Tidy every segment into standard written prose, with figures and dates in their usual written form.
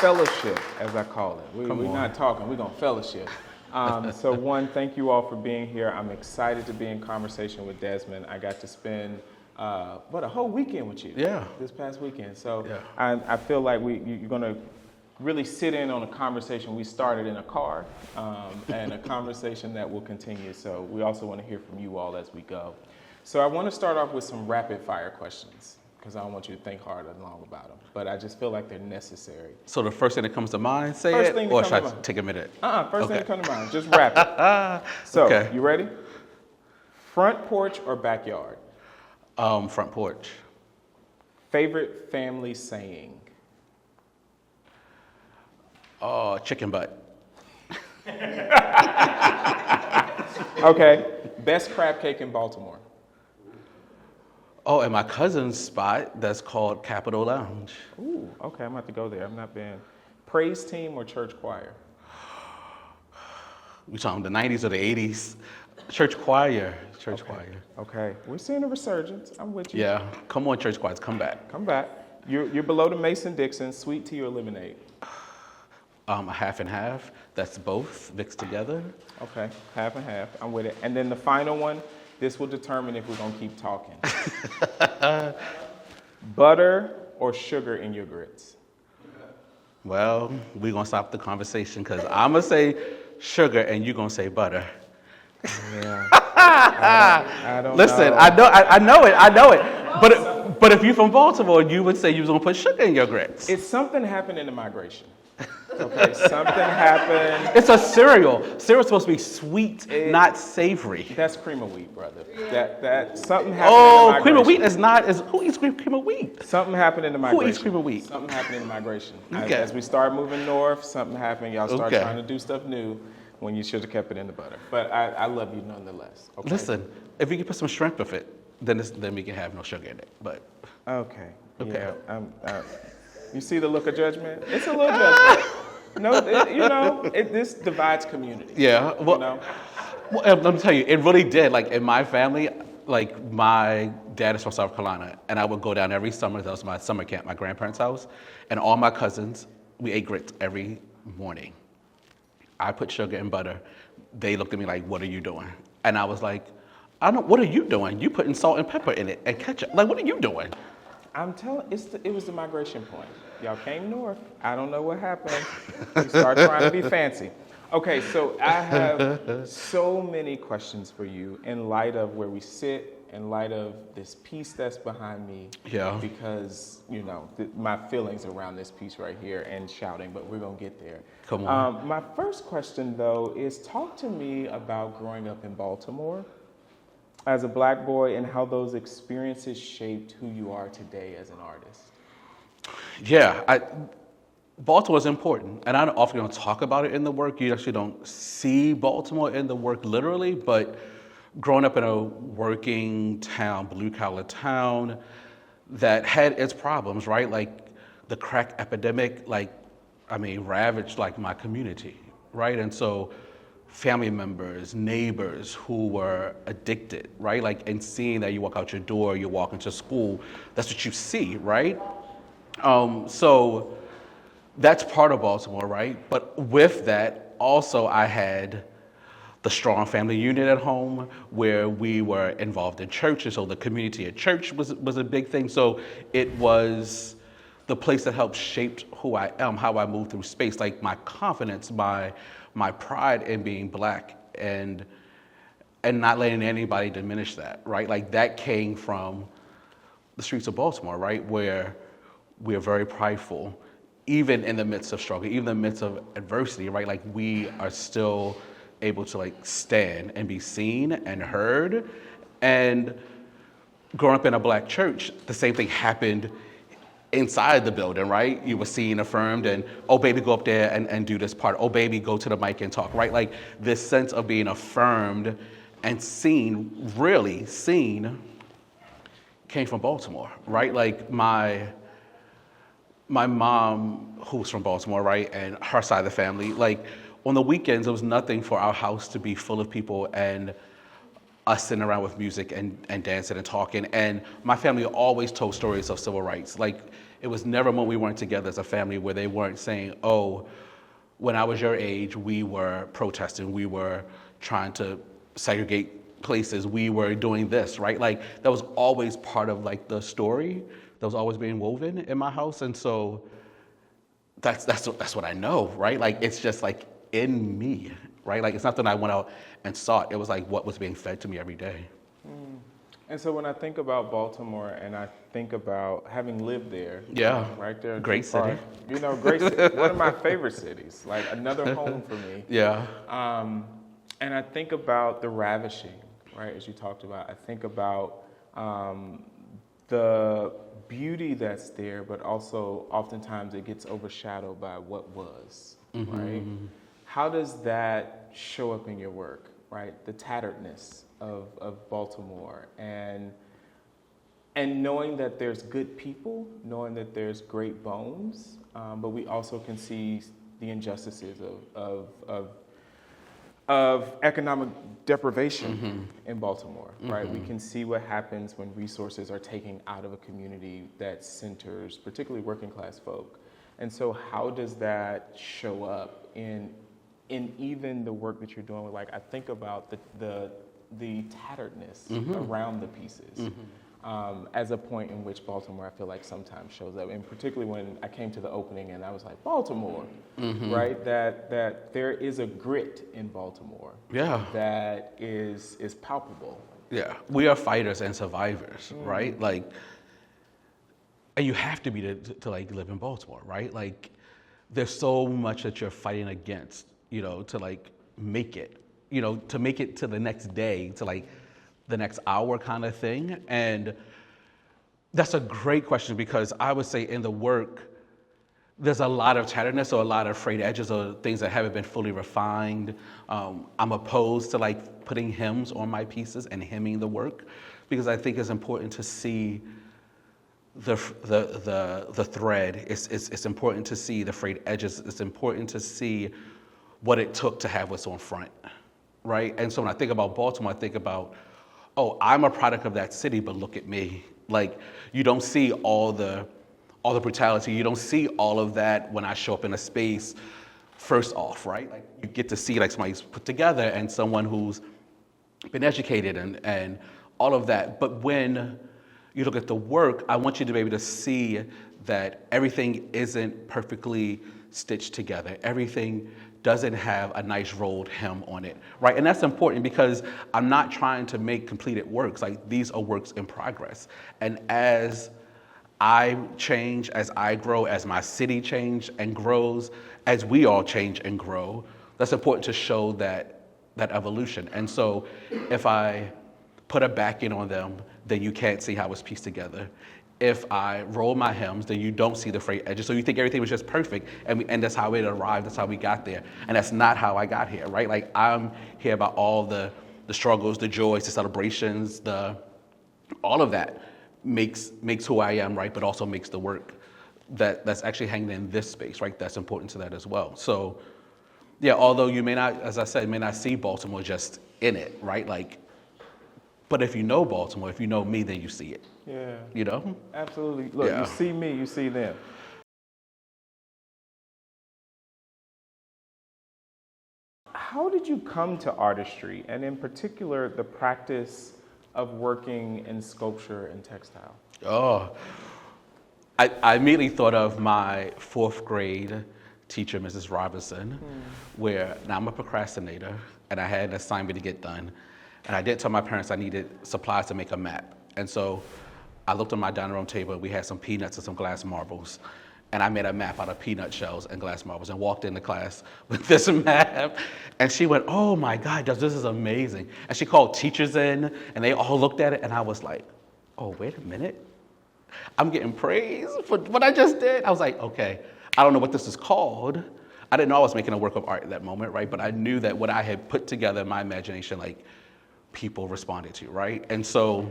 fellowship, as I call it. We're not talking, we're going to fellowship. So one, thank you all for being here. I'm excited to be in conversation with Desmond. I got to spend, a whole weekend with you. Yeah. This past weekend. So yeah. I feel like you're going to really sit in on a conversation we started in a car, and a conversation that will continue. So we also want to hear from you all as we go. So I want to start off with some rapid fire questions, because I don't want you to think hard and long about them, but I just feel like they're necessary. So the first thing that comes to mind, say First it, thing that or comes should to I mind. take a minute? First thing that comes to mind, just rapid. So, Okay. You ready? Front porch or backyard? Front porch. Favorite family saying? Oh, chicken butt. Okay. Best crab cake in Baltimore? Oh, and my cousin's spot that's called Capitol Lounge. Ooh, okay, I'm about to go there. I've not been. Praise team or church choir? We talking the 90s or the 80s? Church choir. Church choir. Okay, we're seeing a resurgence. I'm with you. Yeah, come on, church choirs, come back. Come back. You're below the Mason-Dixon, sweet tea or lemonade? A half and half. That's both mixed together. Okay, half and half. I'm with it. And then the final one, this will determine if we're gonna keep talking. Butter or sugar in your grits? Well, we're gonna stop the conversation because I'm gonna say sugar and you're gonna say butter. Yeah. I don't Listen, know. I know it. But if you're from Baltimore, you would say you was gonna put sugar in your grits. It's something happened in the migration. Okay, something happened. It's a cereal. Cereal's supposed to be sweet, not savory. That's cream of wheat, brother. That something happened in the Oh, migration. cream of wheat is not. Who eats cream of wheat? Something happened in the migration. Who eats cream of wheat? Something happened in the migration. Okay. As we start moving north, something happened. Y'all start Okay. trying to do stuff new when you should have kept it in the butter. But I love you nonetheless. Okay? Listen, if you can put some shrimp with it, then we can have no sugar in it. But Okay. Okay. Yeah. You see the look of judgment? It's a little judgment. No, this divides community. yeah, well, You know? well, let me tell you, it really did. Like in my family, like my dad is from South Carolina, and I would go down every summer. That was my summer camp, my grandparents' house, and all my cousins, we ate grits every morning. I put sugar and butter. They looked at me like, "What are you doing?" And I was like, "I don't. What are you doing? You putting salt and pepper in it and ketchup? Like, what are you doing?" I'm telling it was the migration point. Y'all came north. I don't know what happened. You start trying to be fancy. Okay, so I have so many questions for you in light of where we sit, in light of this piece that's behind me. Yeah. Because, my feelings around this piece right here and shouting, but we're going to get there. Come on. My first question, though, is talk to me about growing up in Baltimore as a black boy and how those experiences shaped who you are today as an artist. Yeah, Baltimore is important, and I often don't talk about it in the work. You actually don't see Baltimore in the work literally, but growing up in a working town, blue-collar town, that had its problems, right? Like the crack epidemic, ravaged like my community, right? And so family members, neighbors who were addicted, right? Like, and seeing that you walk out your door, you walk into school, that's what you see, right? So that's part of Baltimore, right? But with that, also I had the strong family unit at home where we were involved in churches, so the community at church was a big thing. So it was the place that helped shape who I am, how I move through space, like my confidence, my pride in being black and not letting anybody diminish that, right? Like that came from the streets of Baltimore, right? Where we are very prideful, even in the midst of struggle, even in the midst of adversity, right? Like we are still able to like stand and be seen and heard. And growing up in a black church, the same thing happened inside the building, right? You were seen, affirmed, and, oh, baby, go up there and do this part. Oh, baby, go to the mic and talk, right? Like this sense of being affirmed and seen, really seen, came from Baltimore, right? Like my mom, who's from Baltimore, right, and her side of the family, like on the weekends, it was nothing for our house to be full of people and us sitting around with music and dancing and talking. And my family always told stories of civil rights. Like it was never when we weren't together as a family where they weren't saying, oh, when I was your age, we were protesting, we were trying to segregate places, we were doing this, right? Like that was always part of like the story that was always being woven in my house. And so that's what I know, right? Like it's just like in me, right? Like it's not that I went out and sought, it was like what was being fed to me every day. And so when I think about Baltimore and I think about having lived there, Yeah, right there, great city. You know, great city, one of my favorite cities, like another home for me. Yeah. And I think about the ravishing, right, as you talked about. I think about the beauty that's there, but also oftentimes it gets overshadowed by what was, right? How does that show up in your work, right? The tatteredness of Baltimore and knowing that there's good people, knowing that there's great bones, but we also can see the injustices of economic deprivation in Baltimore, right? We can see what happens when resources are taken out of a community that centers particularly working class folk. And so how does that show up in even the work that you're doing with, like, I think about the tatteredness around the pieces as a point in which Baltimore, I feel like, sometimes shows up. And particularly when I came to the opening and I was like, Baltimore, right? That there is a grit in Baltimore that is palpable. Yeah, we are fighters and survivors, right? Like, and you have to be to like live in Baltimore, right? Like, there's so much that you're fighting against, you know, to like make it, you know, to make it to the next day, to like the next hour kind of thing. And that's a great question, because I would say in the work, there's a lot of tatteredness or a lot of frayed edges or things that haven't been fully refined. I'm opposed to like putting hems on my pieces and hemming the work, because I think it's important to see the thread. It's important to see the frayed edges. It's important to see what it took to have what's on front, right? And so when I think about Baltimore, I think about, oh, I'm a product of that city, but look at me. Like, you don't see all the brutality. You don't see all of that when I show up in a space first off, right? Like, you get to see like somebody's put together and someone who's been educated and all of that. But when you look at the work, I want you to be able to see that everything isn't perfectly stitched together. Everything doesn't have a nice rolled hem on it, right? And that's important, because I'm not trying to make completed works. Like, these are works in progress. And as I change, as I grow, as my city changes and grows, as we all change and grow, that's important to show that evolution. And so if I put a backing on them, then you can't see how it's pieced together. If I roll my hems, then you don't see the frayed edges. So you think everything was just perfect, and that's how it arrived, that's how we got there. And that's not how I got here, right? Like, I'm here about all the struggles, the joys, the celebrations, all of that makes who I am, right? But also makes the work that's actually hanging in this space, right? That's important to that as well. So, yeah, although you may not, as I said, may not see Baltimore just in it, right? Like, but if you know Baltimore, if you know me, then you see it. Yeah. You know? Absolutely. Look, Yeah. You see me, you see them. How did you come to artistry, and in particular, the practice of working in sculpture and textile? Oh, I immediately thought of my fourth grade teacher, Mrs. Robinson, where now I'm a procrastinator, and I had an assignment to get done. And I didn't tell my parents I needed supplies to make a map. And so I looked on my dining room table, and we had some peanuts and some glass marbles. And I made a map out of peanut shells and glass marbles and walked into class with this map. And she went, oh my God, this is amazing. And she called teachers in, and they all looked at it, and I was like, oh, wait a minute. I'm getting praise for what I just did. I was like, okay, I don't know what this is called. I didn't know I was making a work of art at that moment, right? But I knew that what I had put together in my imagination, like, people responded to, right? And so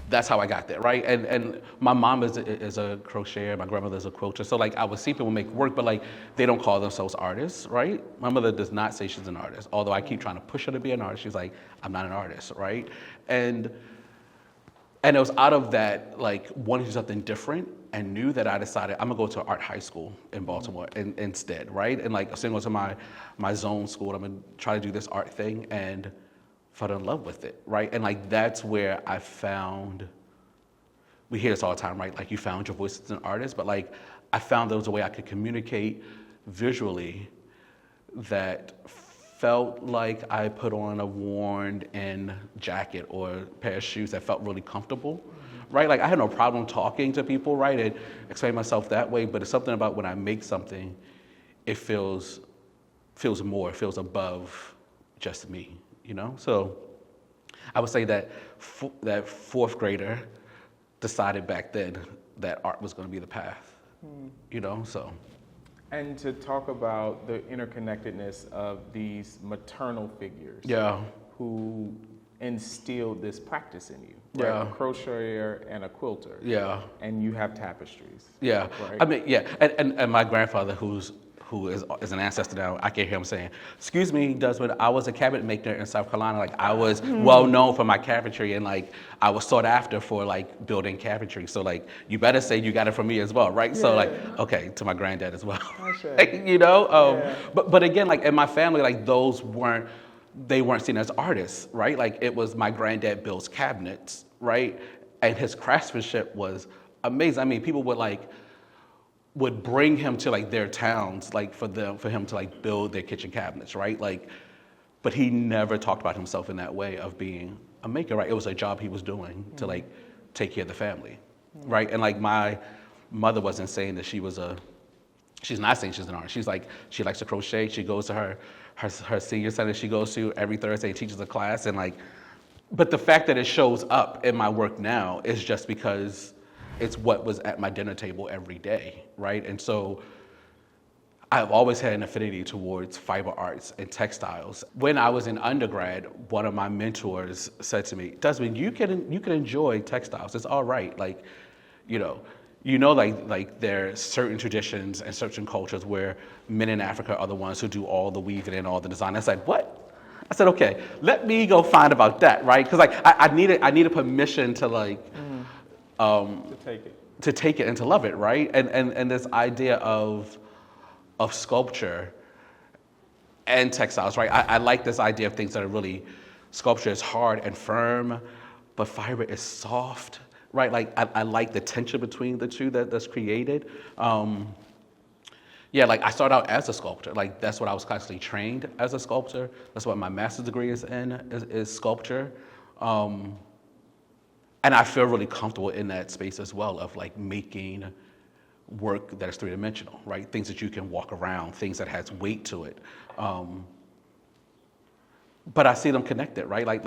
that's how I got there, right? And my mom is a crocheter, my grandmother's a quilter, so like I would see people make work, but like they don't call themselves artists, right? My mother does not say she's an artist, although I keep trying to push her to be an artist. She's like, I'm not an artist, right? And it was out of that, like, wanting to do something different and knew that I decided I'm gonna go to art high school in Baltimore instead, right? And like, I was gonna go to my zone school. I'm gonna try to do this art thing, and fell in love with it, right? And like, that's where I found. We hear this all the time, right? Like, you found your voice as an artist, but like, I found there was a way I could communicate visually that felt like I put on a worn-in jacket or a pair of shoes that felt really comfortable, right? Like, I had no problem talking to people, right, and explaining myself that way, but it's something about when I make something, it feels more, it feels above just me, you know? So I would say that that fourth grader decided back then that art was going to be the path, you know, so. And to talk about the interconnectedness of these maternal figures who instilled this practice in you, right? A crocheter and a quilter. Yeah. And you have tapestries. Yeah. Right? I mean, yeah. And my grandfather, who is an ancestor now, I can hear him saying, "Excuse me, Desmond, I was a cabinet maker in South Carolina. Like, I was well known for my cabinetry, and like, I was sought after for like building cabinetry. So like, you better say you got it from me as well, right?" So like, okay, to my granddad as well. You know? But again, like, in my family, like, they weren't seen as artists, right? Like, it was my granddad builds cabinets, right? And his craftsmanship was amazing. I mean, people would bring him to like their towns, like for him to like build their kitchen cabinets, right? Like, but he never talked about himself in that way of being a maker, right? It was a job he was doing to like take care of the family, right? And like, my mother wasn't saying that she's not saying she's an artist. She's like, she likes to crochet. She goes to her senior center she goes to every Thursday, teaches a class, and like, but the fact that it shows up in my work now is just because it's what was at my dinner table every day, right? And so I've always had an affinity towards fiber arts and textiles. When I was in undergrad, one of my mentors said to me, "Desmond, you can enjoy textiles. It's all right. Like, like there are certain traditions and certain cultures where men in Africa are the ones who do all the weaving and all the design." I said, "What?" I said, "Okay, let me go find about that," right? Because like, I needed permission to like. To take it and to love it, right? And this idea of sculpture and textiles, right? I like this idea of things that are really, sculpture is hard and firm, but fiber is soft, right? Like, I like the tension between the two that's created. Like, I started out as a sculptor. Like, that's what I was classically trained as a sculptor. That's what my master's degree is in, is sculpture. And I feel really comfortable in that space as well of like making work that is three-dimensional, right? Things that you can walk around, things that has weight to it. But I see them connected, right? Like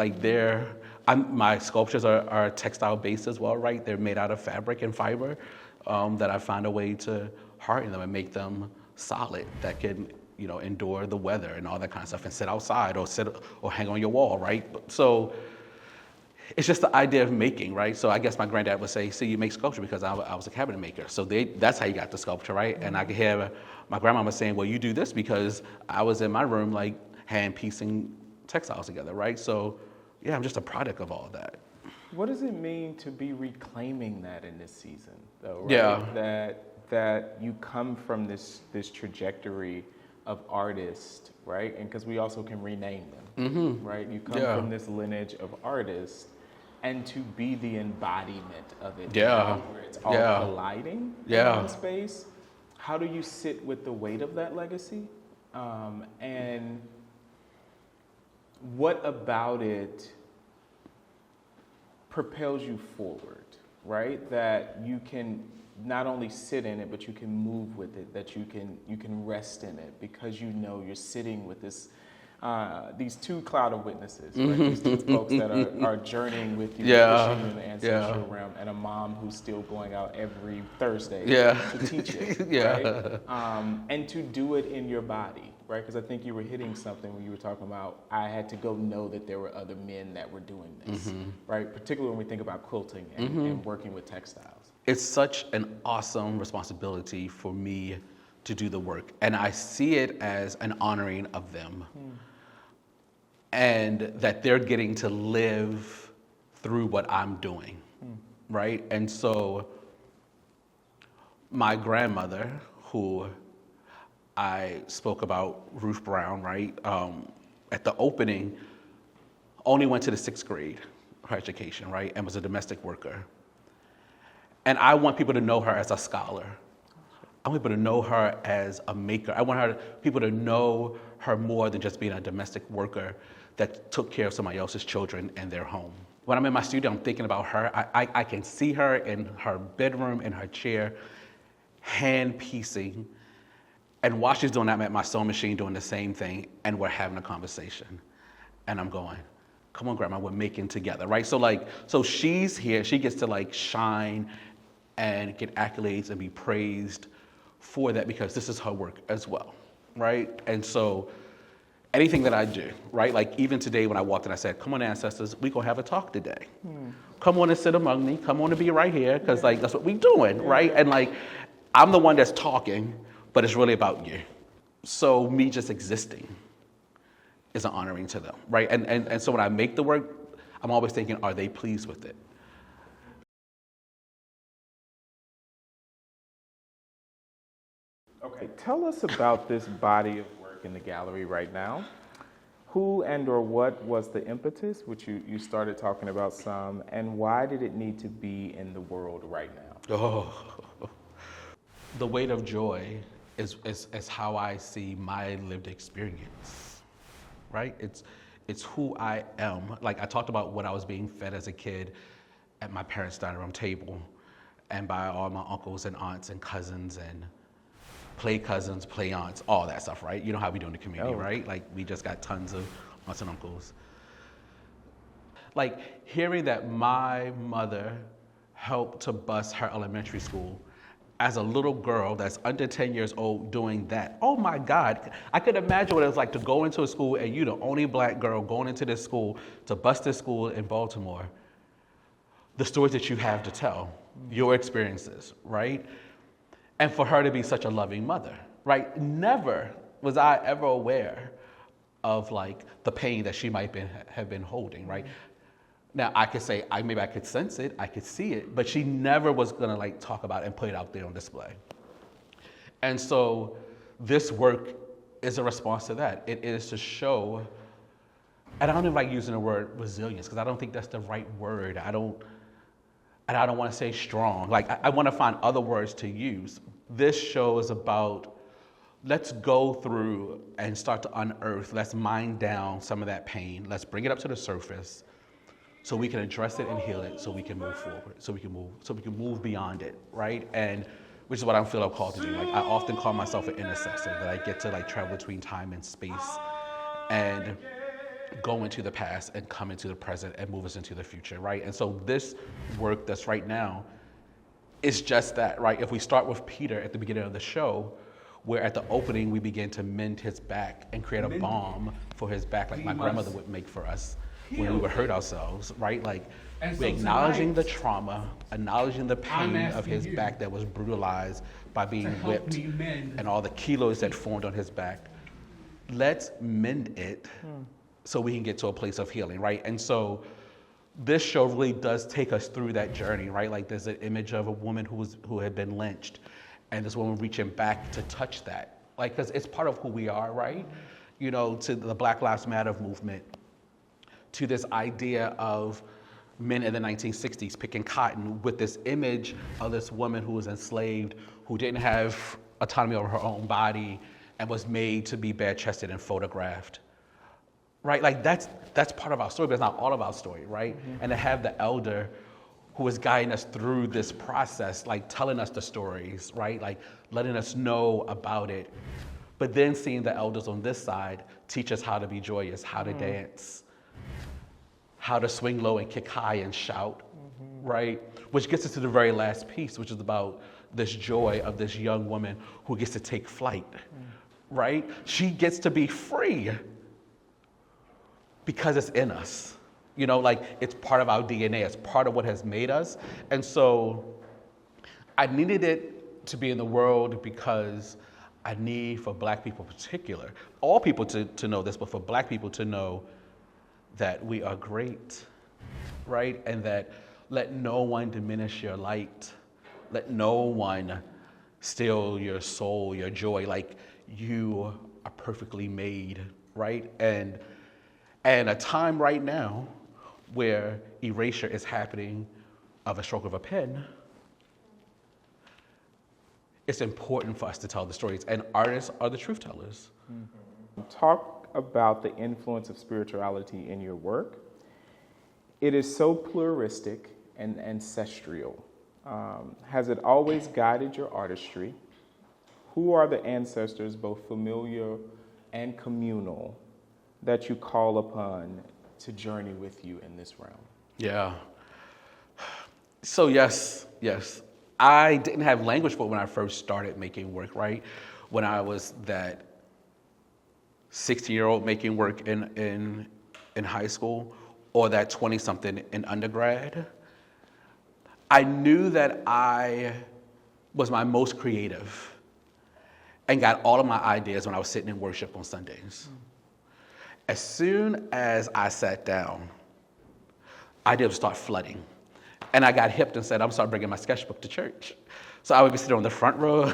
my sculptures are textile-based as well, right? They're made out of fabric and fiber that I find a way to harden them and make them solid that can, endure the weather and all that kind of stuff and sit outside or hang on your wall, right? So it's just the idea of making, right? So I guess my granddad would say, "See, you make sculpture because I was a cabinet maker." So that's how you got the sculpture, right? And I could hear my grandmama saying, "Well, you do this because I was in my room like hand piecing textiles together," right? So yeah, I'm just a product of all of that. What does it mean to be reclaiming that in this season, though, right? Yeah. That you come from this trajectory of artists, right? And because we also can rename them, right? You come from this lineage of artists, and to be the embodiment of it, where it's all colliding in one space. How do you sit with the weight of that legacy? And what about it propels you forward, right? That you can not only sit in it, but you can move with it, that you can rest in it because you're sitting with this these two cloud of witnesses, right? These two folks that are journeying with you, pushing you in the ancestral realm, and a mom who's still going out every Thursday to teach it, right? And to do it in your body, right? Because I think you were hitting something when you were talking about, I had to go know that there were other men that were doing this, right? Particularly when we think about quilting and working with textiles. It's such an awesome responsibility for me to do the work, and I see it as an honoring of them. And that they're getting to live through what I'm doing, right? And so My grandmother, who I spoke about, Ruth Brown, right? At the opening, only went to the 6th grade, her education, right? And was a domestic worker. And I want people to know her as a scholar. I want people to know her as a maker. I want people to know her more than just being a domestic worker that took care of somebody else's children in their home. When I'm in my studio, I'm thinking about her. I can see her in her bedroom, in her chair, hand piecing. And while she's doing that, I'm at my sewing machine doing the same thing, and we're having a conversation. And I'm going, come on, Grandma, we're making together, right? So she's here, she gets to shine and get accolades and be praised for that because this is her work as well, right? And so anything that I do, right? Even today when I walked in, I said, come on, ancestors, we gonna have a talk today. Come on and sit among me, come on and be right here, because that's what we doing, right? And I'm the one that's talking, but it's really about you. So me just existing is an honoring to them, right? And so when I make the work, I'm always thinking, are they pleased with it? Okay, tell us about this body of work in the gallery right now. Who and or what was the impetus, which you started talking about some, and why did it need to be in the world right now? Oh, the weight of joy is how I see my lived experience, right? It's who I am. I talked about what I was being fed as a kid at my parents' dining room table and by all my uncles and aunts and cousins and play cousins, play aunts, all that stuff, right? You know how we do in the community, right? We just got tons of aunts and uncles. Hearing that my mother helped to bus her elementary school as a little girl that's under 10 years old doing that. Oh my God, I could imagine what it was like to go into a school and you're the only black girl going into this school to bus this school in Baltimore. The stories that you have to tell, your experiences, right? And for her to be such a loving mother, right? Never was I ever aware of the pain that she might have been holding, right? Now I could say, maybe I could sense it, I could see it, but she never was gonna talk about it and put it out there on display. And so this work is a response to that. It is to show, and I don't even like using the word resilience because I don't think that's the right word. I don't want to say strong. I want to find other words to use. This show is about, let's go through and start to unearth, let's mine down some of that pain. Let's bring it up to the surface so we can address it and heal it so we can move forward, so we can move beyond it, right? And which is what I feel I'm called to do. I often call myself an intercessor, that I get to travel between time and space and go into the past and come into the present and move us into the future, right? And so this work that's right now is just that, right? If we start with Peter at the beginning of the show, where at the opening we begin to mend his back and create a balm for his back like my grandmother would make for us when we would hurt ourselves, right? We're acknowledging the trauma, acknowledging the pain of his back that was brutalized by being whipped and all the kilos that formed on his back. Let's mend it so we can get to a place of healing, right? And so this show really does take us through that journey, right? There's an image of a woman who had been lynched, and this woman reaching back to touch that, because it's part of who we are, right? To the Black Lives Matter movement, to this idea of men in the 1960s picking cotton with this image of this woman who was enslaved, who didn't have autonomy over her own body, and was made to be bare-chested and photographed. Right, that's part of our story, but it's not all of our story, right? And to have the elder who is guiding us through this process, telling us the stories, right? Letting us know about it, but then seeing the elders on this side teach us how to be joyous, how to dance, how to swing low and kick high and shout, right? Which gets us to the very last piece, which is about this joy of this young woman who gets to take flight, right? She gets to be free. Because it's in us, it's part of our DNA, it's part of what has made us. And so I needed it to be in the world because I need for Black people in particular, all people to know this, but for Black people to know that we are great, right? And that let no one diminish your light. Let no one steal your soul, your joy. Like, you are perfectly made, right? And a time right now where erasure is happening of a stroke of a pen, it's important for us to tell the stories, and artists are the truth tellers. Talk about the influence of spirituality in your work. It is so pluralistic and ancestral. Has it always guided your artistry? Who are the ancestors, both familiar and communal, that you call upon to journey with you in this realm? Yeah. So yes. I didn't have language for it when I first started making work, right? When I was that 16-year-old making work in high school, or that 20-something in undergrad, I knew that I was my most creative and got all of my ideas when I was sitting in worship on Sundays. As soon as I sat down, ideas would start flooding. And I got hipped and said, I'm starting bringing my sketchbook to church. So I would be sitting on the front row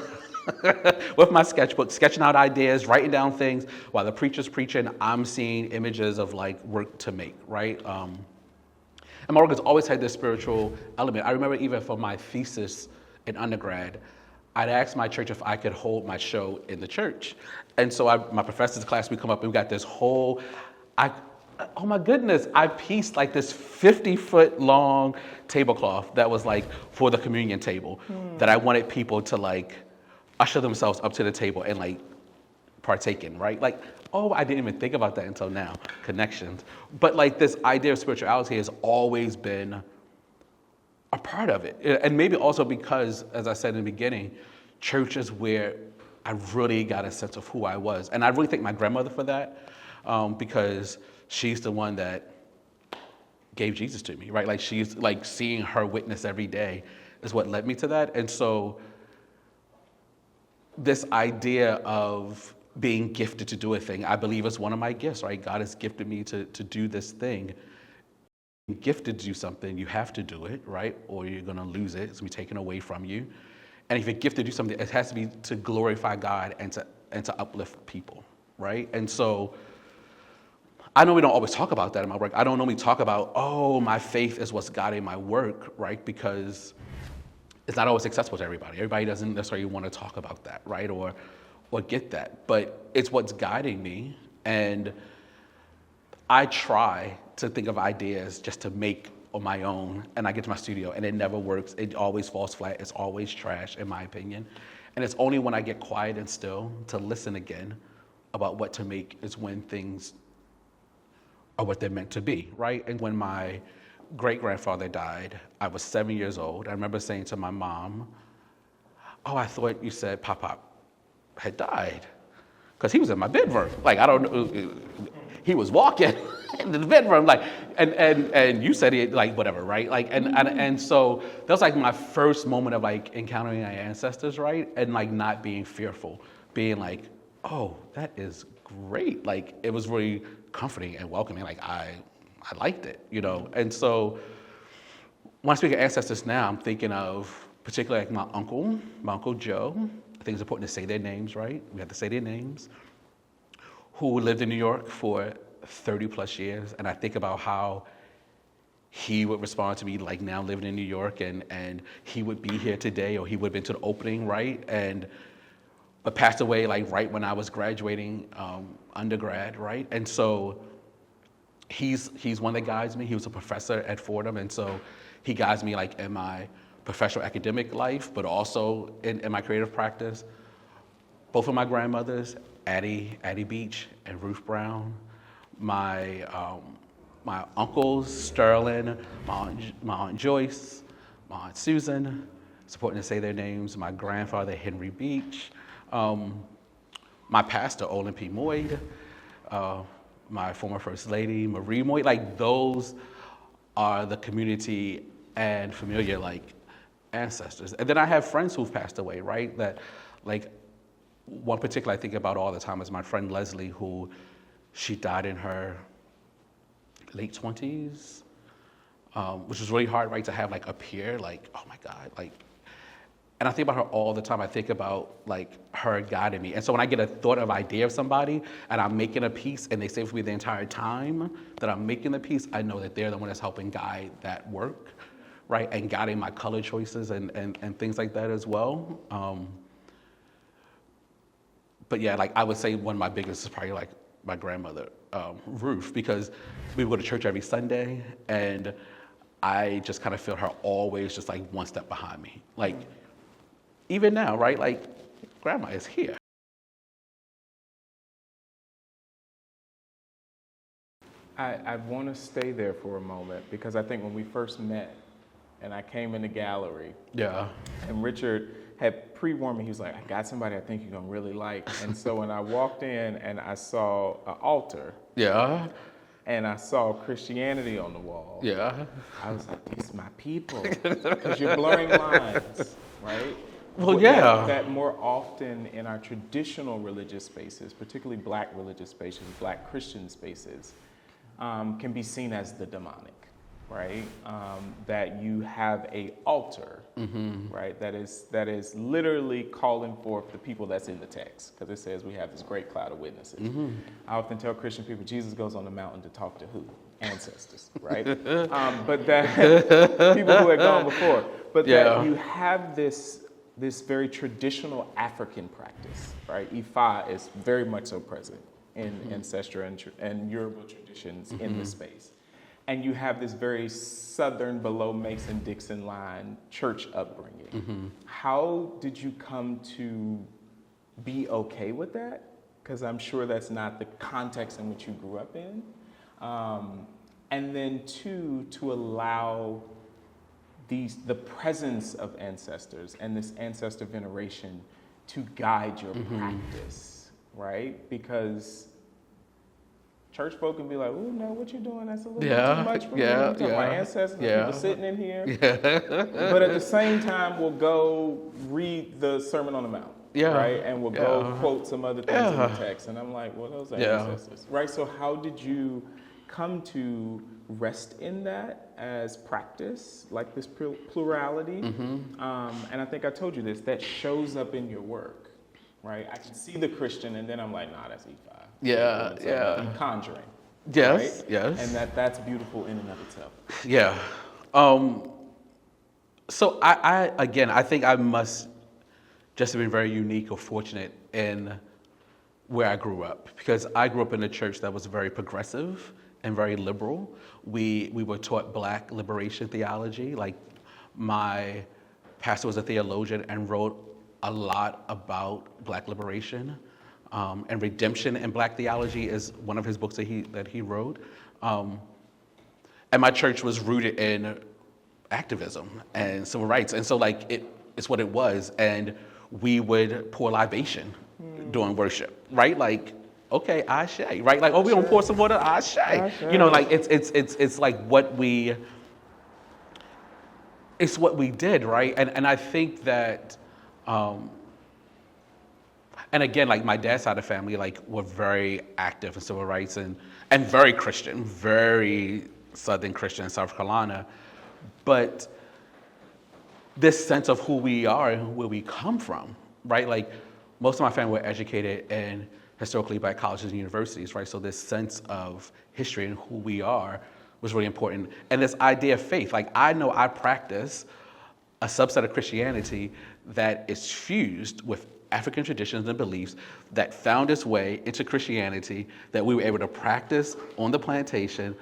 with my sketchbook, sketching out ideas, writing down things. While the preacher's preaching, I'm seeing images of like work to make, right? And my work has always had this spiritual element. I remember even for my thesis in undergrad, I'd asked my church if I could hold my show in the church. And so my professor's class, we come up and we got this whole, oh my goodness, I pieced like this 50-foot long tablecloth that was like for the communion table that I wanted people to like usher themselves up to the table and like partake in, right? Like, oh, I didn't even think about that until now, connections. But like this idea of spirituality has always been a part of it. And maybe also because, as I said in the beginning, church is where I really got a sense of who I was. And I really thank my grandmother for that, because she's the one that gave Jesus to me, right? Like, she's like, seeing her witness every day is what led me to that. And so this idea of being gifted to do a thing, I believe is one of my gifts, right? God has gifted me to do this thing. You're gifted to do something, you have to do it, right? Or you're gonna lose it, it's gonna be taken away from you. And if you're gifted to do something, it has to be to glorify God and to uplift people, right? And so I know we don't always talk about that in my work. I don't normally talk about, oh, my faith is what's guiding my work, right? Because it's not always accessible to everybody. Everybody doesn't necessarily want to talk about that, right? Or get that. But it's what's guiding me. And I try to think of ideas just to make on my own. And I get to my studio and it never works. It always falls flat. It's always trash, in my opinion. And it's only when I get quiet and still to listen again about what to make is when things are what they're meant to be, right? And when my great-grandfather died, I was 7 years old. I remember saying to my mom, oh, I thought you said Pop had died, because he was in my bedroom. Like, I don't know, he was walking in the bedroom, like, and you said it, like, whatever, right? Like, and so that was like my first moment of like encountering my ancestors, right? And like not being fearful, being like, oh, that is great. Like, it was really comforting and welcoming. Like, I liked it, you know? And so when I speak of ancestors now, I'm thinking of particularly like my Uncle Joe. I think it's important to say their names, right? We have to say their names. Who lived in New York for 30 plus years. And I think about how he would respond to me like now living in New York, and he would be here today, or he would have been to the opening, right? But passed away like right when I was graduating undergrad, right? And so he's one that guides me. He was a professor at Fordham, and so he guides me like in my professional academic life, but also in my creative practice. Both of my grandmothers, Addie Beach and Ruth Brown, my uncles, Sterling, my aunt Joyce, my aunt Susan, it's important to say their names, my grandfather, Henry Beach, my pastor, Olin P. Moyd, my former First Lady, Marie Moyd. Like, those are the community and familiar, like, ancestors. And then I have friends who've passed away, right? That, like, one particular I think about all the time is my friend Leslie, who she died in her late 20s, which was really hard, right, to have like a peer, like, oh my God, like, And I think about her all the time. I think about like her guiding me. And so when I get a thought of idea of somebody and I'm making a piece and they stay with me the entire time that I'm making the piece, I know that they're the one that's helping guide that work, right? And guiding my color choices and things like that as well. But yeah, like I would say one of my biggest is probably like my grandmother, Ruth, because we would go to church every Sunday and I just kind of feel her always just like one step behind me. Like, even now, right? Like, grandma is here. I want to stay there for a moment because I think when we first met and I came in the gallery, Yeah. and Richard had pre-warned me, he was like, I got somebody I think you're going to really like. And so when I walked in and I saw an altar, Yeah. and I saw Christianity on the wall, Yeah. I was like, these are my people. Because you're blurring lines, right? Well, yeah. That more often in our traditional religious spaces, particularly Black religious spaces, Black Christian spaces, can be seen as the demonic, right? That you have a altar, right? That is literally calling forth the people that's in the text, because it says we have this great cloud of witnesses. I often tell Christian people, Jesus goes on the mountain to talk to who? Ancestors, right? But that people who had gone before, but that you have this very traditional African practice, right? Ifa is very much so present in ancestral and Yoruba traditions in the space. And you have this very southern, below Mason-Dixon line church upbringing. How did you come to be okay with that? Because I'm sure that's not the context in which you grew up in. And then two, to allow the presence of ancestors and this ancestor veneration to guide your practice, right? Because church folk can be like, "Oh no, what you doing? That's a little bit too much for me." You're talking about ancestors, people sitting in here. But at the same time, we'll go read the Sermon on the Mount, right? And we'll go quote some other things in the text, and I'm like, "Well, those are ancestors, right?" So how did you come to rest in that as practice, like this plurality? And I think I told you this, that shows up in your work, right? I can see the Christian, and then I'm like, nah, that's E5. I'm conjuring. Yes, right? yes. And that's beautiful in and of itself. Yeah. So I think I must just have been very unique or fortunate in where I grew up, because I grew up in a church that was very progressive and very liberal. We were taught Black liberation theology. Like, my pastor was a theologian and wrote a lot about Black liberation, and redemption in Black theology is one of his books that he wrote. And my church was rooted in activism and civil rights, and so like it's what it was. And we would pour libation during worship, right? Like, okay, ashe, right? Like, oh, we don't pour some water, ashe. You know, like it's like it's what we did, right? And I think that, and again, like my dad's side of the family, like were very active in civil rights and very Christian, very Southern Christian in South Carolina. But this sense of who we are and where we come from, right? Like, most of my family were educated in historically Black colleges and universities, right? So this sense of history and who we are was really important. And this idea of faith, like I know I practice a subset of Christianity that is fused with African traditions and beliefs that found its way into Christianity, that we were able to practice on the plantation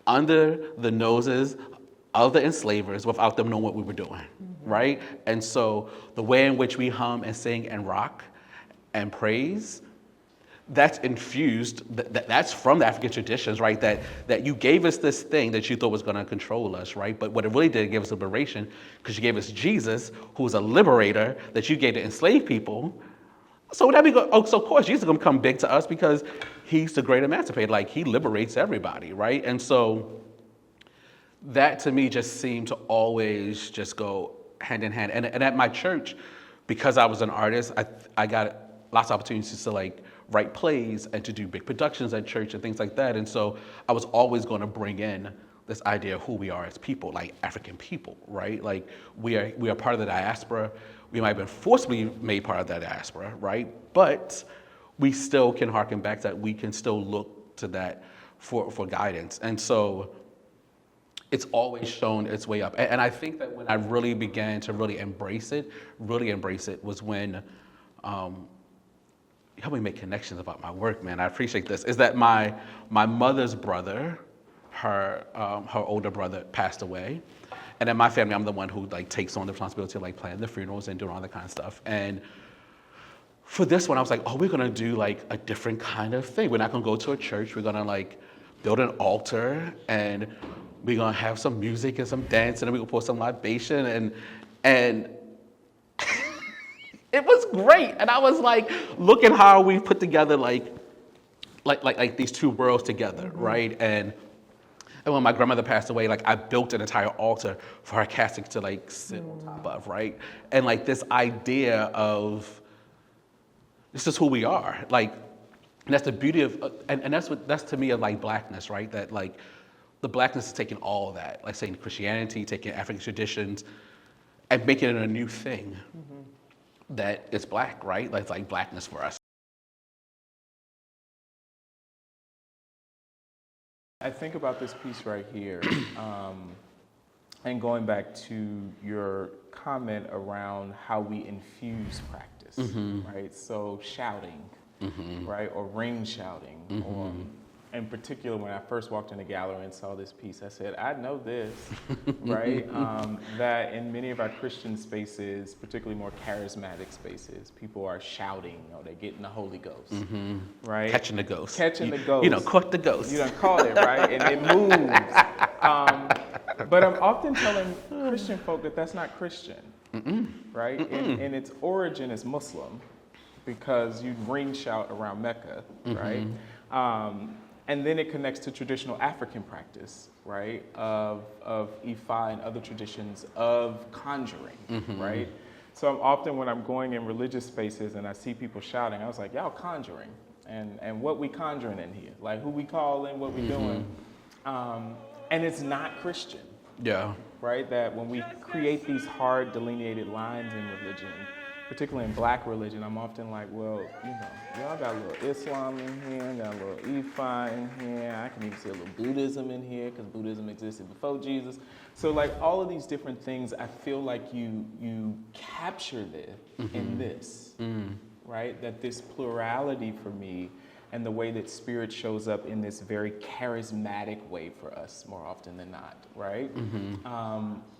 under the noses of the enslavers without them knowing what we were doing, right? And so the way in which we hum and sing and rock and praise, that's infused, that's from the African traditions, right? That you gave us this thing that you thought was going to control us, right? But what it really did, it gave us liberation, because you gave us Jesus, who's a liberator that you gave to enslaved people. So so of course Jesus is going to come big to us because he's the great emancipator. Like, he liberates everybody, right? And so that to me just seemed to always just go hand in hand. And at my church, because I was an artist, I got lots of opportunities to like write plays and to do big productions at church and things like that. And so I was always going to bring in this idea of who we are as people, like African people, right? Like we are part of the diaspora. we might have been forcibly made part of that diaspora, right? But we still can harken back to that. We can still look to that for guidance. And so it's always shown its way up. And I think that when I really began to really embrace it was when, you helped me make connections about my work, man. I appreciate this. Is that my mother's brother, her older brother passed away. And in my family, I'm the one who like takes on the responsibility of like planning the funerals and doing all that kind of stuff. And for this one, I was like, oh, we're gonna do like a different kind of thing. We're not gonna go to a church. We're gonna like build an altar and we're gonna have some music and some dance and then we're gonna pour some libation and it was great. And I was like, look at how we put together like these two worlds together, right? And when my grandmother passed away, like I built an entire altar for her casket to like sit on top of, right? And like this idea of this is who we are, like, and that's the beauty of, and that's to me of like blackness, right? That like the blackness is taking all of that, like saying Christianity, taking African traditions, and making it a new thing that is black, right? Like it's like blackness for us. I think about this piece right here, and going back to your comment around how we infuse practice, right? So shouting, right, or ring shouting, or in particular, when I first walked in the gallery and saw this piece, I said, I know this, right? That in many of our Christian spaces, particularly more charismatic spaces, people are shouting, or they're getting the Holy Ghost, right? Catching the ghost. Catching the ghost. You know, caught the ghost. You done caught it, right? And it moves. But I'm often telling Christian folk that that's not Christian, right? In its origin is Muslim, because you ring shout around Mecca, right? And then it connects to traditional African practice, right, of Ifa and other traditions of conjuring, right? So I'm often, when I'm going in religious spaces and I see people shouting, I was like, y'all conjuring, and what we conjuring in here? Like who we calling, what we doing? And it's not Christian. Yeah. Right? That when we create these hard delineated lines in religion, particularly in black religion, I'm often like, well, you know, y'all got a little Islam in here, got a little Ifa in here, I can even see a little Buddhism in here, because Buddhism existed before Jesus. So like all of these different things, I feel like you capture this in this, right? That this plurality for me, and the way that spirit shows up in this very charismatic way for us more often than not, right?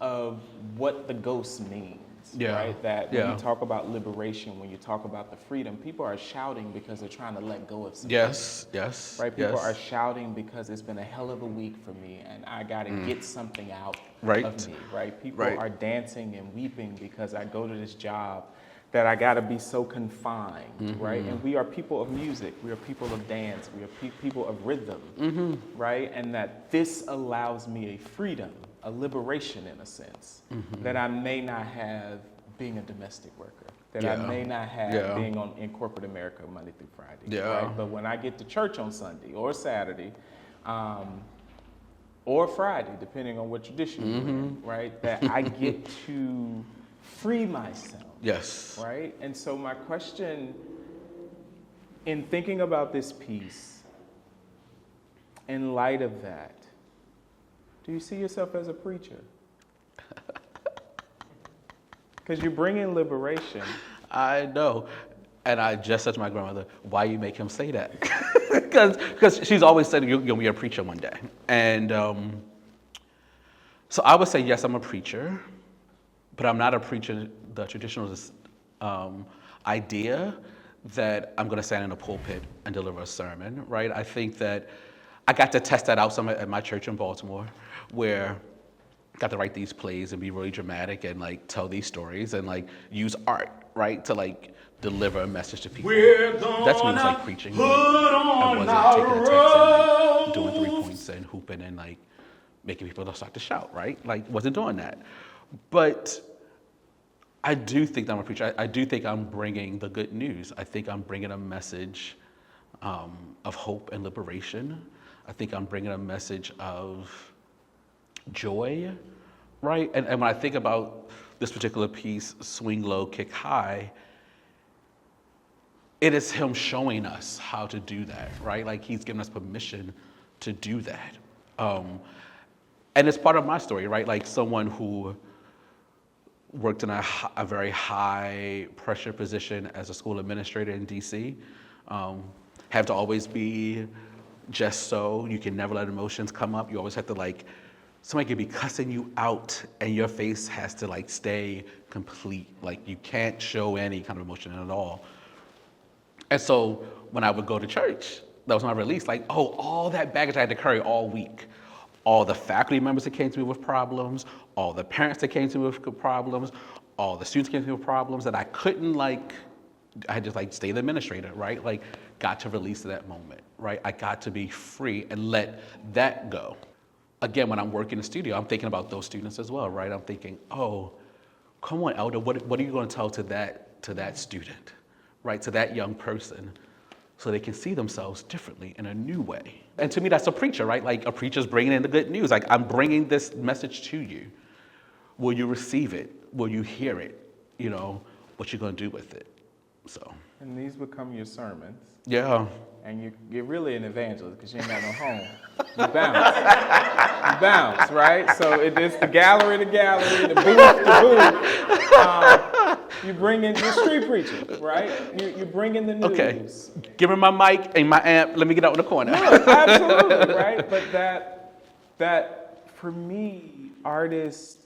Of what the ghost means. Right? That when you talk about liberation, when you talk about the freedom, people are shouting because they're trying to let go of something. Yes. Right? People are shouting because it's been a hell of a week for me and I got to get something out of me, right? People are dancing and weeping because I go to this job that I got to be so confined, right? And we are people of music, we are people of dance, we are people of rhythm, right? And that this allows me a freedom, a liberation in a sense, that I may not have being a domestic worker, that I may not have being in corporate America Monday through Friday, right? But when I get to church on Sunday or Saturday, or Friday, depending on what tradition you're in, right? That I get to free myself. Yes. Right? And so my question in thinking about this piece, in light of that, do you see yourself as a preacher? Because you bring in liberation. I know. And I just said to my grandmother, why you make him say that? Because she's always said, you'll be a preacher one day. And so I would say, yes, I'm a preacher, but I'm not a preacher, the traditionalist idea that I'm going to stand in a pulpit and deliver a sermon, right? I think that I got to test that out some at my church in Baltimore, where I got to write these plays and be really dramatic and like tell these stories and like use art, right, to like deliver a message to people. That's me, like preaching. Like, I wasn't taking a text and like doing 3 points and hooping and like making people start to shout, right? Like wasn't doing that. But I do think that I'm a preacher. I do think I'm bringing the good news. I think I'm bringing a message of hope and liberation. I think I'm bringing a message of joy, right? And when I think about this particular piece, Swing Low, Kick High, it is him showing us how to do that, right? Like he's giving us permission to do that. And it's part of my story, right? Like someone who worked in a very high pressure position as a school administrator in DC, have to always be just so. You can never let emotions come up. You always have to like, somebody could be cussing you out and your face has to like stay complete. Like you can't show any kind of emotion at all. And so when I would go to church, that was my release, like, oh, all that baggage I had to carry all week. All the faculty members that came to me with problems, all the parents that came to me with problems, all the students came to me with problems that I couldn't like, I had to like stay the administrator, right? Like got to release that moment, right? I got to be free and let that go. Again, when I'm working in the studio, I'm thinking about those students as well, right? I'm thinking, oh, come on, Elder, what are you going to tell to that student, right? To that young person, so they can see themselves differently in a new way. And to me, that's a preacher, right? Like a preacher's bringing in the good news. Like I'm bringing this message to you. Will you receive it? Will you hear it? You know, what you going to do with it? So. And these become your sermons. Yeah. And you're really an evangelist because you ain't got no home. You bounce. You bounce, right? So it's the gallery, the booth, the booth. You bring in your street preaching, right? You bring in the news. Okay. Give me my mic and my amp. Let me get out in the corner. No, absolutely, right? But that for me, artists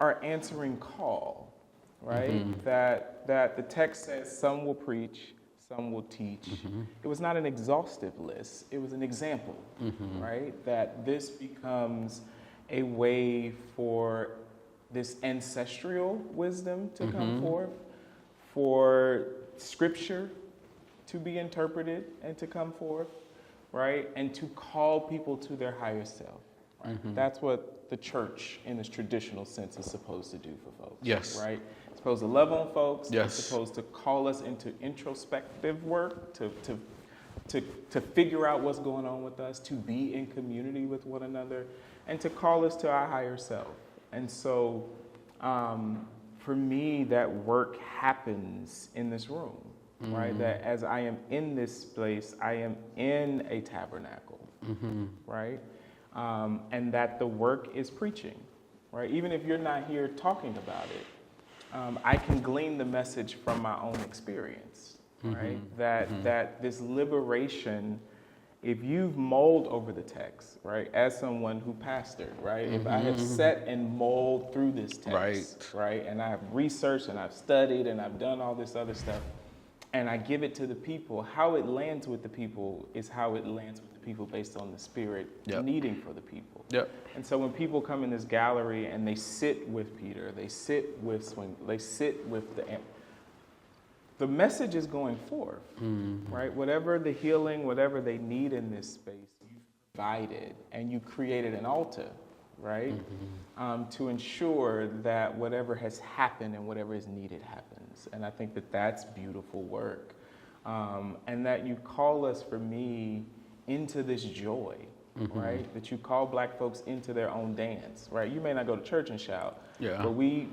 are answering call, right? Mm-hmm. That the text says some will preach, some will teach. Mm-hmm. It was not an exhaustive list. It was an example, mm-hmm. right? That this becomes a way for this ancestral wisdom to mm-hmm. come forth, for scripture to be interpreted and to come forth, right? And to call people to their higher self. Right? Mm-hmm. That's what the church in its traditional sense is supposed to do for folks. Yes. Right? It's supposed to love on folks. Yes. It's supposed to call us into introspective work, to figure out what's going on with us, to be in community with one another, and to call us to our higher self. And so, for me, that work happens in this room, mm-hmm. right? That as I am in this place, I am in a tabernacle, mm-hmm. right? And that the work is preaching, right? Even if you're not here talking about it, I can glean the message from my own experience, mm-hmm. right? That this liberation, if you've mulled over the text, right, as someone who pastored, right, mm-hmm. if I have sat and mulled through this text, right, and I've researched and I've studied and I've done all this other stuff, and I give it to the people, how it lands with the people is how it lands with the people based on the Spirit yep. needing for the people. Yep. And so when people come in this gallery and they sit with Peter, they sit with Swing, they sit with the message is going forth, mm-hmm. right? Whatever the healing, whatever they need in this space, you provided and you created an altar, right? Mm-hmm. To ensure that whatever has happened and whatever is needed happens. And I think that that's beautiful work. And that you call us, for me, into this joy, mm-hmm. right? That you call Black folks into their own dance, right? You may not go to church and shout, yeah. but we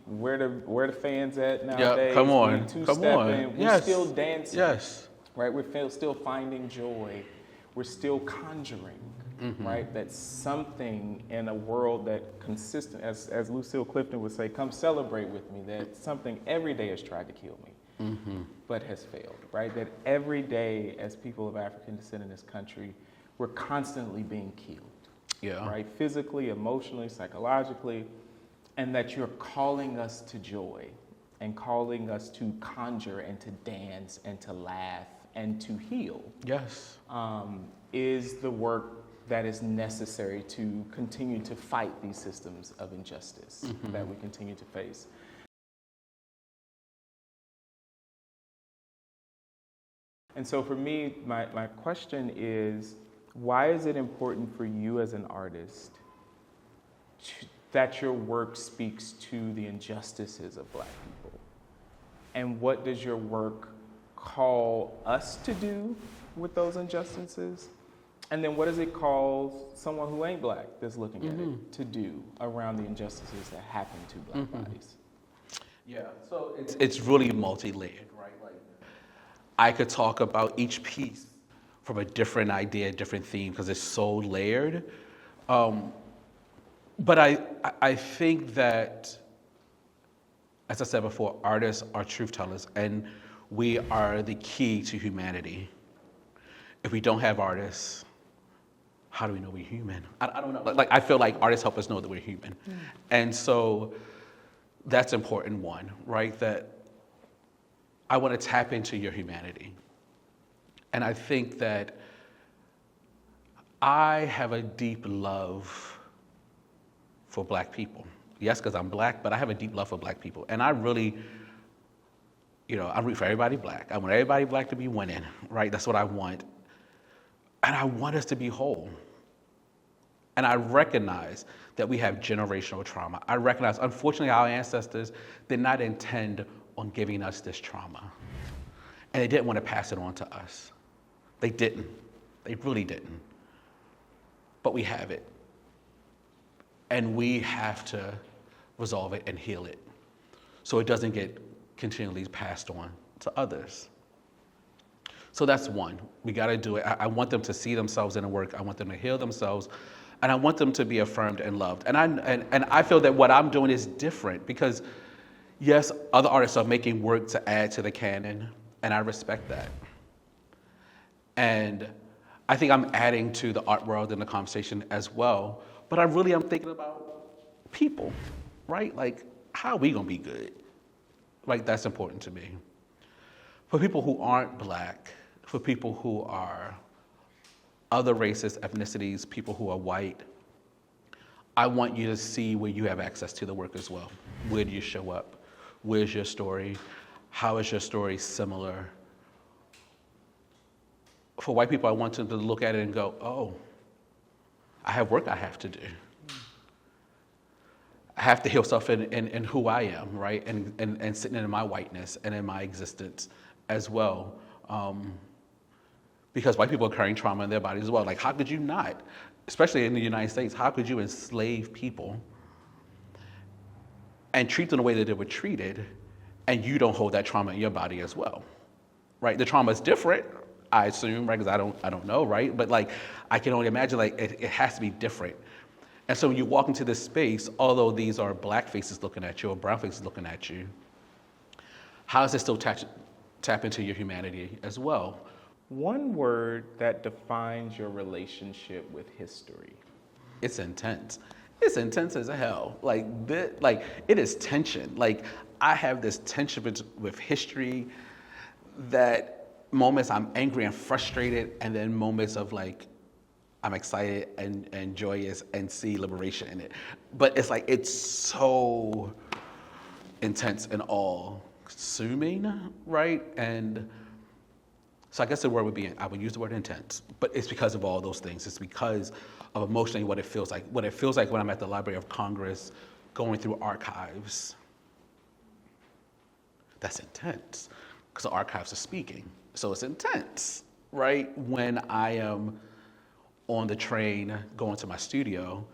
where the fans at nowadays? Yeah, come on, we two-stepping, yes. we're still dancing, yes. right? We're still finding joy. We're still conjuring, mm-hmm. right? That something in a world that consistent, as Lucille Clifton would say, come celebrate with me, that something every day has tried to kill me. Mm-hmm. but has failed, right? That every day as people of African descent in this country, we're constantly being killed, yeah. right? Physically, emotionally, psychologically, and that you're calling us to joy and calling us to conjure and to dance and to laugh and to heal. Yes. Is the work that is necessary to continue to fight these systems of injustice mm-hmm. that we continue to face. And so for me, my question is, why is it important for you as an artist that your work speaks to the injustices of Black people? And what does your work call us to do with those injustices? And then what does it call someone who ain't Black that's looking mm-hmm. at it to do around the injustices that happen to Black mm-hmm. bodies? Yeah, so it's really multi-layered, right? Like I could talk about each piece from a different idea, different theme, because it's so layered. But I think that, as I said before, artists are truth tellers, and we are the key to humanity. If we don't have artists, how do we know we're human? I don't know. Like I feel like artists help us know that we're human, and so that's important. One, right? That I want to tap into your humanity, and I think that I have a deep love for Black people. Yes, because I'm Black, but I have a deep love for Black people, and I really, I root for everybody Black. I want everybody Black to be winning, right? That's what I want, and I want us to be whole. And I recognize that we have generational trauma. I recognize, unfortunately, our ancestors did not intend on giving us this trauma. And they didn't want to pass it on to us. They didn't. They really didn't. But we have it. And we have to resolve it and heal it so it doesn't get continually passed on to others. So that's one. We got to do it. I want them to see themselves in the work. I want them to heal themselves. And I want them to be affirmed and loved. And I feel that what I'm doing is different because, yes, other artists are making work to add to the canon, and I respect that. And I think I'm adding to the art world and the conversation as well. But I'm thinking about people, right? Like, how are we going to be good? Like, that's important to me. For people who aren't Black, for people who are other races, ethnicities, people who are white, I want you to see where you have access to the work as well. Where do you show up? Where's your story? How is your story similar? For white people, I want them to look at it and go, oh, I have work I have to do. I have to heal stuff in who I am, right? And sitting in my whiteness and in my existence as well. Because white people are carrying trauma in their bodies as well. Like, how could you not, especially in the United States, how could you enslave people and treat them the way that they were treated, and you don't hold that trauma in your body as well, right? The trauma is different, I assume, right? Because I don't know, right? But like, I can only imagine, like, it has to be different. And so when you walk into this space, although these are Black faces looking at you or brown faces looking at you, how does it still tap into your humanity as well? One word that defines your relationship with history. It's intense. It's intense as hell. Like it is tension. Like I have this tension with history that moments I'm angry and frustrated, and then moments of like I'm excited and joyous and see liberation in it. But it's like it's so intense and all consuming, right? And so I guess the word would be, I would use the word intense, but it's because of all those things. It's because of emotionally what it feels like. What it feels like when I'm at the Library of Congress going through archives. That's intense, because the archives are speaking. So it's intense, right? When I am on the train going to my studio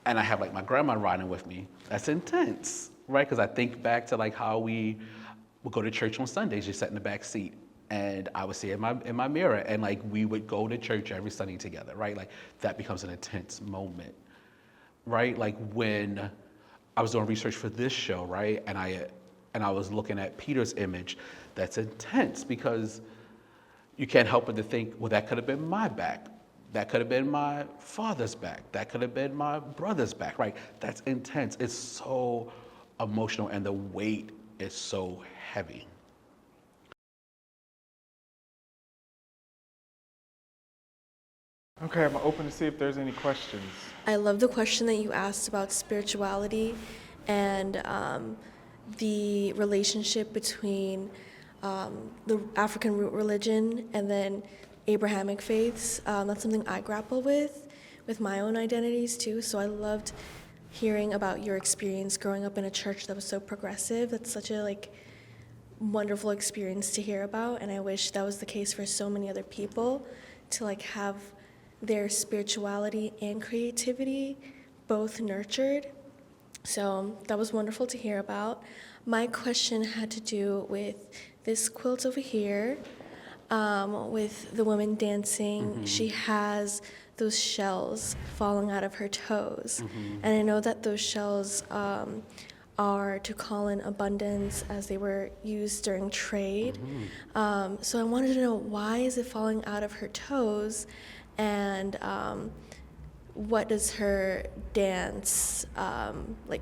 and I have like my grandma riding with me, that's intense, right? Because I think back to like how we would go to church on Sundays, you sat in the back seat. And I would see in my mirror, and like we would go to church every Sunday together, right? Like that becomes an intense moment, right? Like when I was doing research for this show, right? And I was looking at Peter's image. That's intense because you can't help but to think, well, that could have been my back. That could have been my father's back. That could have been my brother's back, right? That's intense. It's so emotional, and the weight is so heavy. Okay, I'm open to see if there's any questions. I love the question that you asked about spirituality and the relationship between the African root religion and then Abrahamic faiths. That's something I grapple with my own identities too. So I loved hearing about your experience growing up in a church that was so progressive. That's such a wonderful experience to hear about, and I wish that was the case for so many other people, to have their spirituality and creativity both nurtured. So that was wonderful to hear about. My question had to do with this quilt over here, with the woman dancing. She has those shells falling out of her toes. And I know that those shells are to call in abundance as they were used during trade. So I wanted to know, why is it falling out of her toes? And what does her dance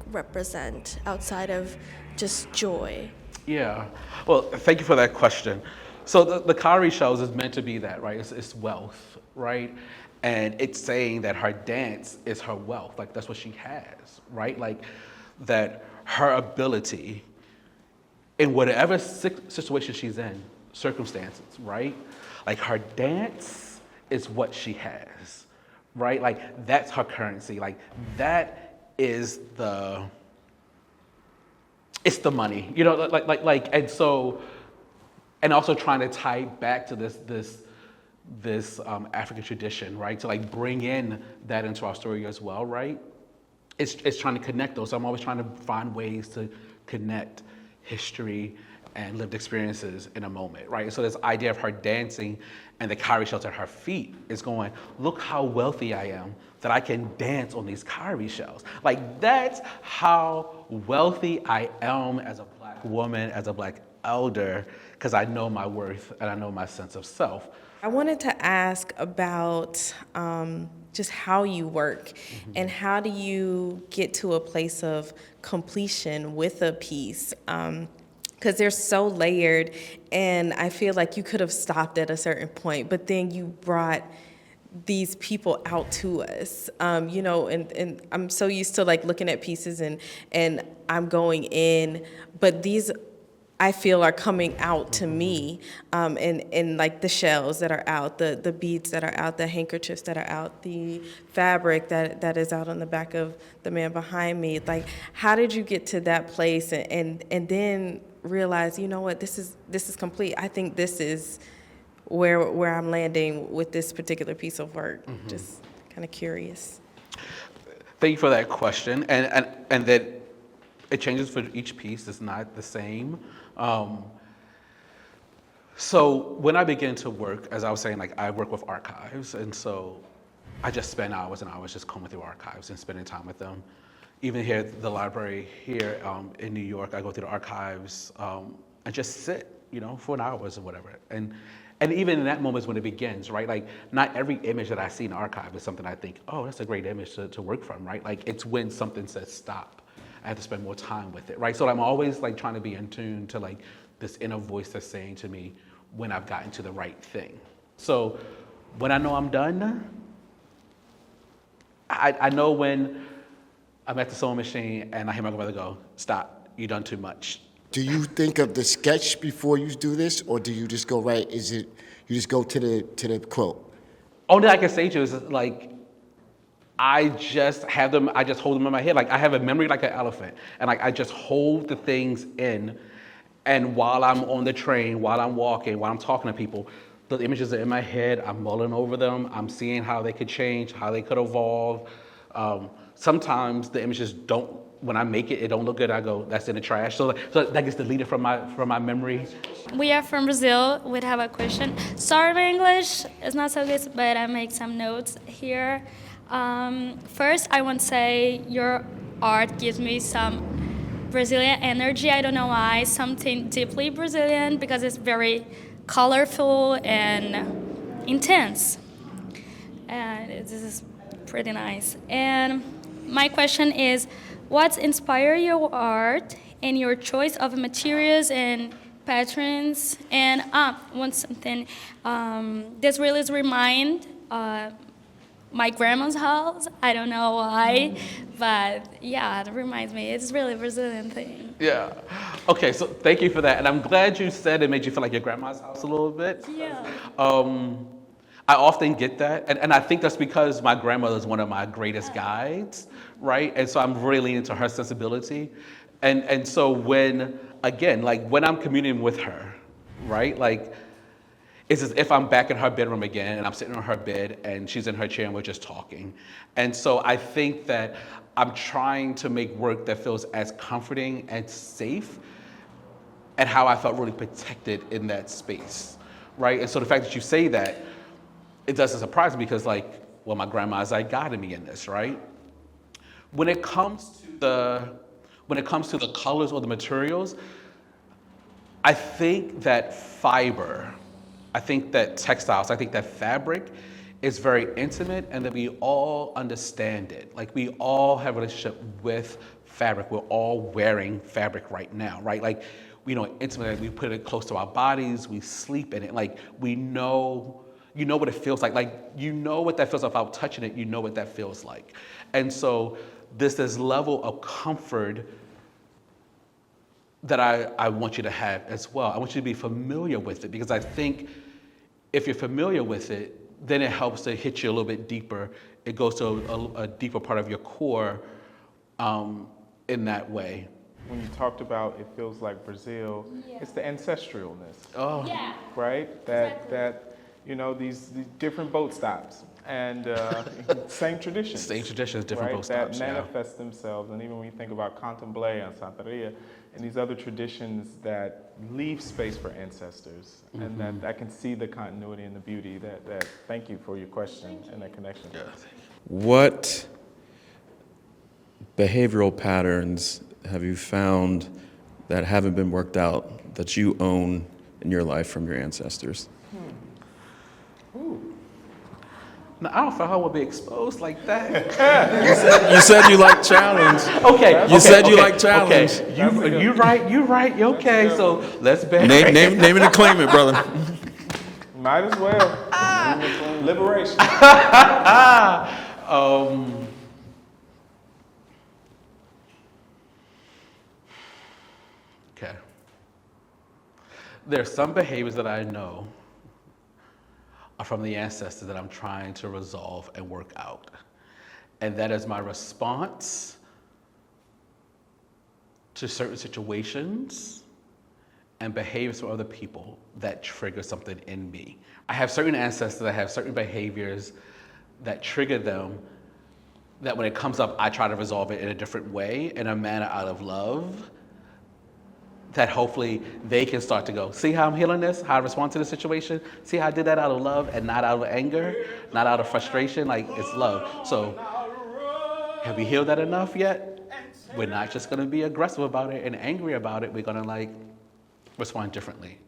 represent outside of just joy? Yeah. Well, thank you for that question. So the cowrie shells is meant to be that, right? It's wealth, right? And it's saying that her dance is her wealth. Like, that's what she has, right? Like, that her ability in whatever situation she's in, circumstances, right? Like, her dance is what she has, right? Like, that's her currency. Like, that is it's the money, you know, and so, and also trying to tie back to this African tradition, right? To like bring in that into our story as well, right? It's trying to connect those. So I'm always trying to find ways to connect history and lived experiences in a moment, right? So this idea of her dancing and the cowrie shells at her feet is going, look how wealthy I am that I can dance on these cowrie shells. Like, that's how wealthy I am as a Black woman, as a Black elder, because I know my worth and I know my sense of self. I wanted to ask about just how you work and how do you get to a place of completion with a piece? Because they're so layered, and I feel like you could have stopped at a certain point, but then you brought these people out to us, you know, and I'm so used to like looking at pieces and I'm going in, but these I feel are coming out to me, and like the shells that are out, the beads that are out, the handkerchiefs that are out, the fabric that is out on the back of the man behind me. Like, how did you get to that place and then realize, you know what, this is complete. I think this is where I'm landing with this particular piece of work. Just kind of curious. Thank you for that question, and that it changes for each piece. It's not the same. So when I begin to work, as I was saying, like, I work with archives, and so I just spend hours and hours just combing through archives and spending time with them. Even here at the library here in New York, I go through the archives and just sit, you know, for an hour or whatever. And even in that moment is when it begins, right? Like, not every image that I see in the archive is something I think, oh, that's a great image to work from, right? Like, it's when something says stop. I have to spend more time with it, right? So I'm always like trying to be in tune to like this inner voice that's saying to me when I've gotten to the right thing. So when I know I'm done, I know when I'm at the sewing machine and I hear my grandmother go, stop, you done too much. Do you think of the sketch before you do this, or do you just go right? Is it you just go to the quilt? Only I can say to you is like, I just hold them in my head. Like, I have a memory like an elephant, and like I just hold the things in. And while I'm on the train, while I'm walking, while I'm talking to people, the images are in my head. I'm mulling over them. I'm seeing how they could change, how they could evolve. Sometimes the images don't. When I make it, it don't look good. I go, that's in the trash. So that gets deleted from my memory. We are from Brazil. We have a question. Sorry, my English is not so good, but I make some notes here. First, I want to say your art gives me some Brazilian energy. I don't know why, something deeply Brazilian, because it's very colorful and intense. And this is pretty nice. And my question is, what inspired your art and your choice of materials and patterns? And one something, this really remind my grandma's house. I don't know why, but yeah, it reminds me. It's really a Brazilian thing. Yeah. Okay, so thank you for that. And I'm glad you said it made you feel like your grandma's house a little bit. Yeah. I often get that. And I think that's because my grandmother is one of my greatest guides, right? And so I'm really into her sensibility. And so when I'm communing with her, right? Like, it's as if I'm back in her bedroom again and I'm sitting on her bed and she's in her chair and we're just talking. And so I think that I'm trying to make work that feels as comforting and safe, and how I felt really protected in that space, right? And so the fact that you say that, it doesn't surprise me because, like, well, my grandma's guided me in this, right? When it comes to the colors or the materials, I think that fiber, I think that textiles, I think that fabric is very intimate, and that we all understand it. Like, we all have a relationship with fabric. We're all wearing fabric right now, right? Like, we know intimately, we put it close to our bodies, we sleep in it. Like, we know, you know what it feels like you know what that feels like without touching it, you know what that feels like. And so this level of comfort that I want you to have as well. I want you to be familiar with it, because I think if you're familiar with it, then it helps to hit you a little bit deeper. It goes to a deeper part of your core in that way. When you talked about it feels like Brazil, it's the ancestralness. Oh. Yeah. Right? That you know, these different boat stops and same traditions. Same traditions, different right? boat stops. That manifest themselves. And even when you think about Candomblé and Santeria and these other traditions that leave space for ancestors, and that I can see the continuity and the beauty that thank you for your question and that connection. Yeah. What behavioral patterns have you found that haven't been worked out that you own in your life from your ancestors? Now, I don't feel how I would be exposed like that. You said you like challenge. Okay. You said you like challenge. Okay. You right. Okay, so let's bet. Name it and claim it, brother. Might as well. Liberation. Okay. There are some behaviors that I know are from the ancestors that I'm trying to resolve and work out. And that is my response to certain situations and behaviors from other people that trigger something in me. I have certain ancestors that have certain behaviors that trigger them, that when it comes up, I try to resolve it in a different way, in a manner out of love, that hopefully they can start to go, see how I'm healing this, how I respond to the situation? See how I did that out of love and not out of anger, not out of frustration? Like, it's love. So, have we healed that enough yet? We're not just gonna be aggressive about it and angry about it. We're gonna, like, respond differently.